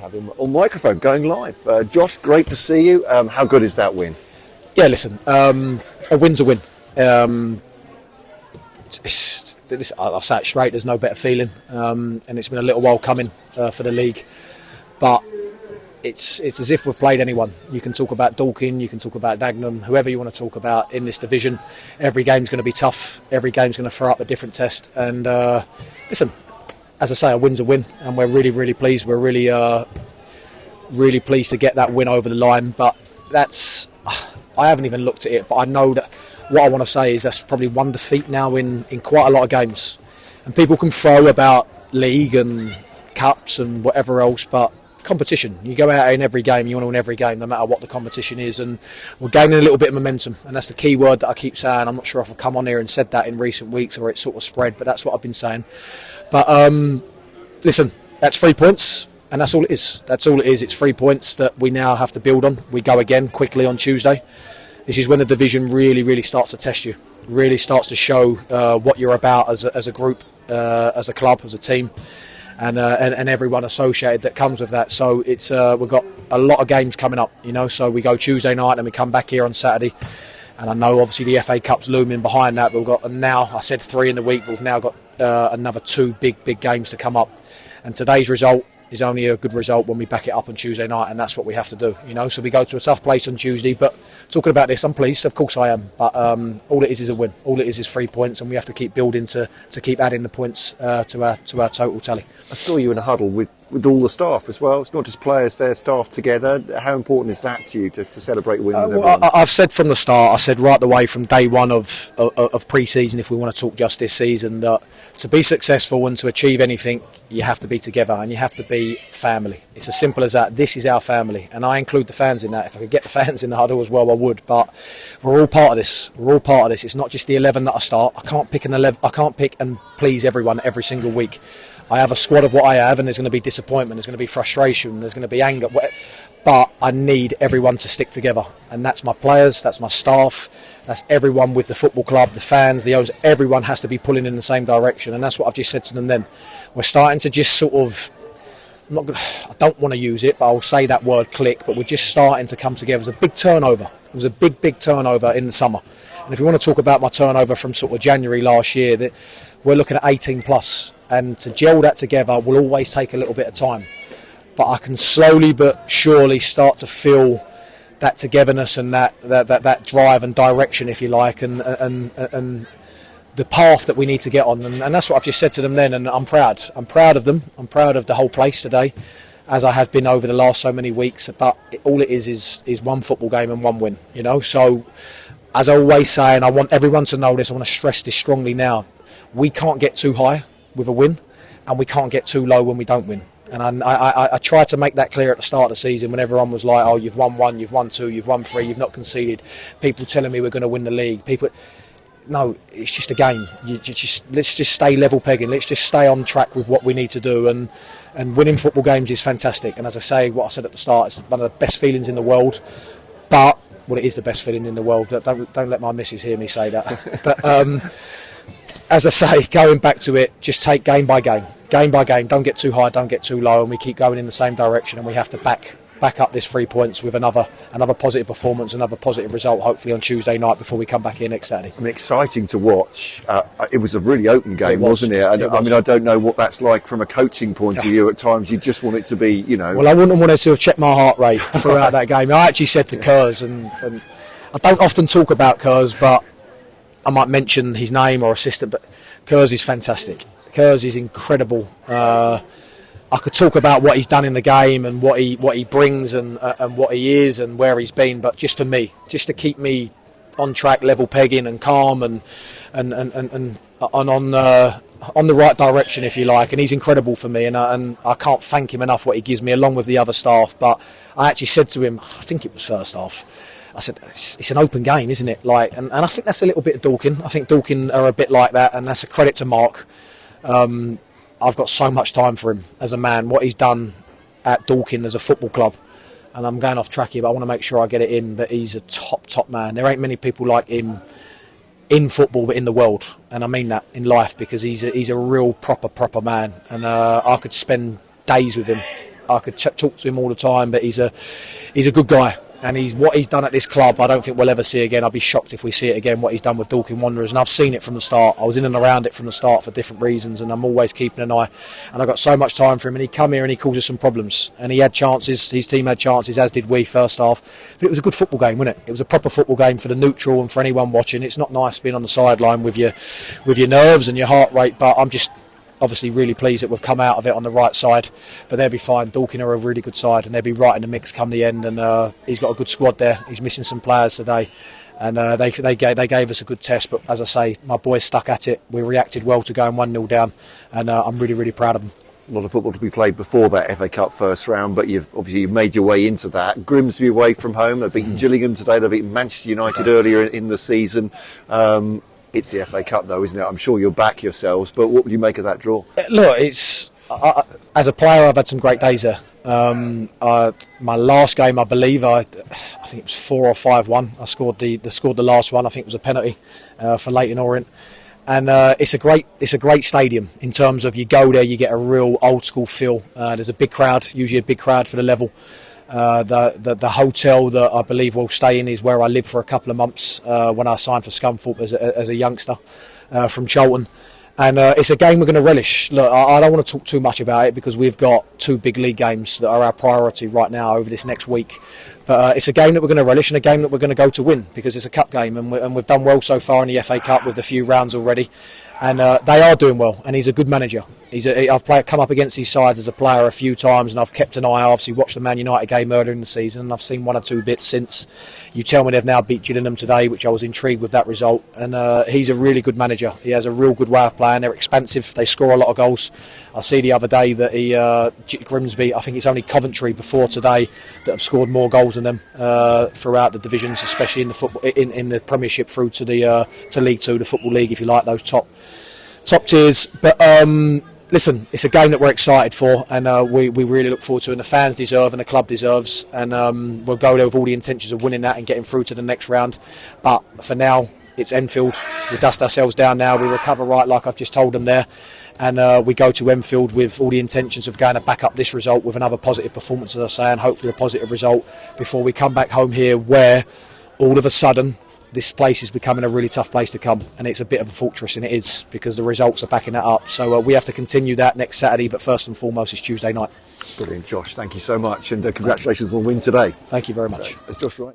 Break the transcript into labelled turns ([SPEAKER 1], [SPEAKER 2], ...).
[SPEAKER 1] have him on microphone, going live. Josh, great to see you. How good is that win?
[SPEAKER 2] Yeah, listen, a win's a win. I'll say it straight, there's no better feeling, and it's been a little while coming for the league, but it's as if we've played anyone. You can talk about Dorking, you can talk about Dagenham, whoever you want to talk about in this division. Every game's going to be tough, every game's going to throw up a different test, and listen, as I say, a win's a win, and we're really, really pleased. We're really, really pleased to get that win over the line, but I haven't even looked at it, but I know that what I want to say is that's probably one defeat now in quite a lot of games. And people can throw about league and cups and whatever else, but competition, you go out in every game, you want to win every game, no matter what the competition is, and we're gaining a little bit of momentum, and that's the key word that I keep saying. I'm not sure if I've come on here and said that in recent weeks or it's sort of spread, but that's what I've been saying. But listen, that's 3 points, and that's all it is. That's all it is. It's 3 points that we now have to build on. We go again quickly on Tuesday. This is when the division really, really starts to test you, really starts to show what you're about as a group, as a club, as a team, and everyone associated that comes with that. So it's we've got a lot of games coming up, so we go Tuesday night and we come back here on Saturday. And I know obviously the FA Cup's looming behind that, but we've got now, I said 3 in the week, but we've now got another 2 big games to come up. And today's result is only a good result when we back it up on Tuesday night, and that's what we have to do, So we go to a tough place on Tuesday, but talking about this, I'm pleased, of course I am, but all it is a win. All it is 3 points, and we have to keep building to keep adding the points to our total tally.
[SPEAKER 1] I saw you in a huddle with all the staff as well. It's not just players, they're staff together. How important is that to you to celebrate a win with everyone?
[SPEAKER 2] I've said from the start, I said right the way from day one of pre-season, if we want to talk just this season, that to be successful and to achieve anything, you have to be together and you have to be family. It's as simple as that. This is our family, and I include the fans in that. If I could get the fans in the huddle as well, I would. But we're all part of this. We're all part of this. It's not just the 11 that I start. I can't pick and please everyone every single week. I have a squad of what I have, and there's going to be disappointment, there's going to be frustration, there's going to be anger, but I need everyone to stick together, and that's my players, that's my staff, that's everyone with the football club, the fans, the owners. Everyone has to be pulling in the same direction, and that's what I've just said to them then. We're starting to just sort of, I don't want to use it, but I'll say that word, click, but we're just starting to come together. It was a big turnover. It was a big turnover in the summer. And if you want to talk about my turnover from sort of January last year, that we're looking at 18 plus. And to gel that together will always take a little bit of time. But I can slowly but surely start to feel that togetherness and that drive and direction, if you like, and the path that we need to get on. And that's what I've just said to them then, and I'm proud. I'm proud of them. I'm proud of the whole place today, as I have been over the last so many weeks. But all it is one football game and one win, So, as I always say, and I want everyone to know this, I want to stress this strongly now, we can't get too high with a win, and we can't get too low when we don't win. And I tried to make that clear at the start of the season when everyone was like, oh, you've won 1, you've won 2, you've won 3, you've not conceded. People telling me we're going to win the league. No, it's just a game. Let's just stay level pegging. Let's just stay on track with what we need to do. And winning football games is fantastic. And as I say, what I said at the start, it's one of the best feelings in the world. But, well, it is the best feeling in the world. Don't let my missus hear me say that. But as I say, going back to it, just take game by game. Game by game, don't get too high, don't get too low, and we keep going in the same direction, and we have to back up this 3 points with another positive performance, another positive result, hopefully on Tuesday night before we come back here next Saturday.
[SPEAKER 1] Exciting to watch. It was a really open game, wasn't it? And I mean, I don't know what that's like from a coaching point of view. At times, you just want it to be,
[SPEAKER 2] Well, I wouldn't have wanted to have checked my heart rate throughout that game. I actually said to Kurz, and I don't often talk about Kurz, but I might mention his name or assistant, but Kurz is fantastic. Kurz is incredible. I could talk about what he's done in the game and what he brings and what he is and where he's been, but just for me, just to keep me on track, level pegging and calm and on the right direction, if you like. And he's incredible for me, and I can't thank him enough what he gives me, along with the other staff. But I actually said to him, I think it was first half, I said, it's an open game, isn't it? And I think that's a little bit of Dorking. I think Dorking are a bit like that, and that's a credit to Mark. I've got so much time for him as a man, what he's done at Dorking as a football club. And I'm going off track here, but I want to make sure I get it in. But he's a top man. There ain't many people like him in football, but in the world. And I mean that in life, because he's a real proper man. And I could spend days with him I could talk to him all the time, but he's a good guy. And what he's done at this club, I don't think we'll ever see again. I'd be shocked if we see it again, what he's done with Dorking Wanderers. And I've seen it from the start. I was in and around it from the start for different reasons, and I'm always keeping an eye. And I got so much time for him, and he come here and he caused us some problems. And he had chances, his team had chances, as did we first half. But it was a good football game, wasn't it? It was a proper football game for the neutral and for anyone watching. It's not nice being on the sideline with your nerves and your heart rate, but I'm just obviously really pleased that we've come out of it on the right side, but they'll be fine. Dorking are a really good side, and they'll be right in the mix come the end, and he's got a good squad there. He's missing some players today, and they gave us a good test, but as I say, my boys stuck at it. We reacted well to going 1-0 down, and I'm really, really proud of them.
[SPEAKER 1] A lot of football to be played before that FA Cup first round, but you've made your way into that. Grimsby away from home, they've beaten Gillingham today, they've beaten Manchester United earlier in the season. It's the FA Cup though, isn't it? I'm sure you'll back yourselves, but what would you make of that draw?
[SPEAKER 2] Look, it's as a player, I've had some great days there. My last game, I believe, I think it was 4 or 5-1. I scored the last one. I think it was a penalty for Leyton Orient. And it's a great stadium in terms of you go there, you get a real old school feel. There's a big crowd, usually a big crowd for the level. The hotel that I believe we'll stay in is where I lived for a couple of months when I signed for Scunthorpe as a youngster from Charlton. And it's a game we're going to relish. Look, I don't want to talk too much about it because we've got 2 big league games that are our priority right now over this next week. But it's a game that we're going to relish and a game that we're going to go to win because it's a cup game, and we've done well so far in the FA Cup with a few rounds already. And they are doing well, and he's a good manager. I've come up against these sides as a player a few times, and I've kept an eye. I obviously watched the Man United game earlier in the season, and I've seen 1 or 2 bits since. You tell me they've now beat Gillingham today, which I was intrigued with that result. And he's a really good manager. He has a real good way of playing. They're expensive. They score a lot of goals. I see the other day that Grimsby, I think it's only Coventry before today that have scored more goals than them throughout the divisions, especially in the football in the Premiership through to the to League Two, the Football League, if you like, those top tiers. But listen, it's a game that we're excited for, and we really look forward to, and the fans deserve and the club deserves, and we'll go there with all the intentions of winning that and getting through to the next round. But for now, it's Enfield. We dust ourselves down now, we recover right like I've just told them there, and we go to Enfield with all the intentions of going to back up this result with another positive performance, as I say, and hopefully a positive result before we come back home here, where all of a sudden this place is becoming a really tough place to come, and it's a bit of a fortress, and it is, because the results are backing that up. So we have to continue that next Saturday, but first and foremost it's Tuesday night.
[SPEAKER 1] Brilliant, Josh. Thank you so much, and congratulations on the win today.
[SPEAKER 2] Thank you very much.
[SPEAKER 1] So, it's Josh Wright.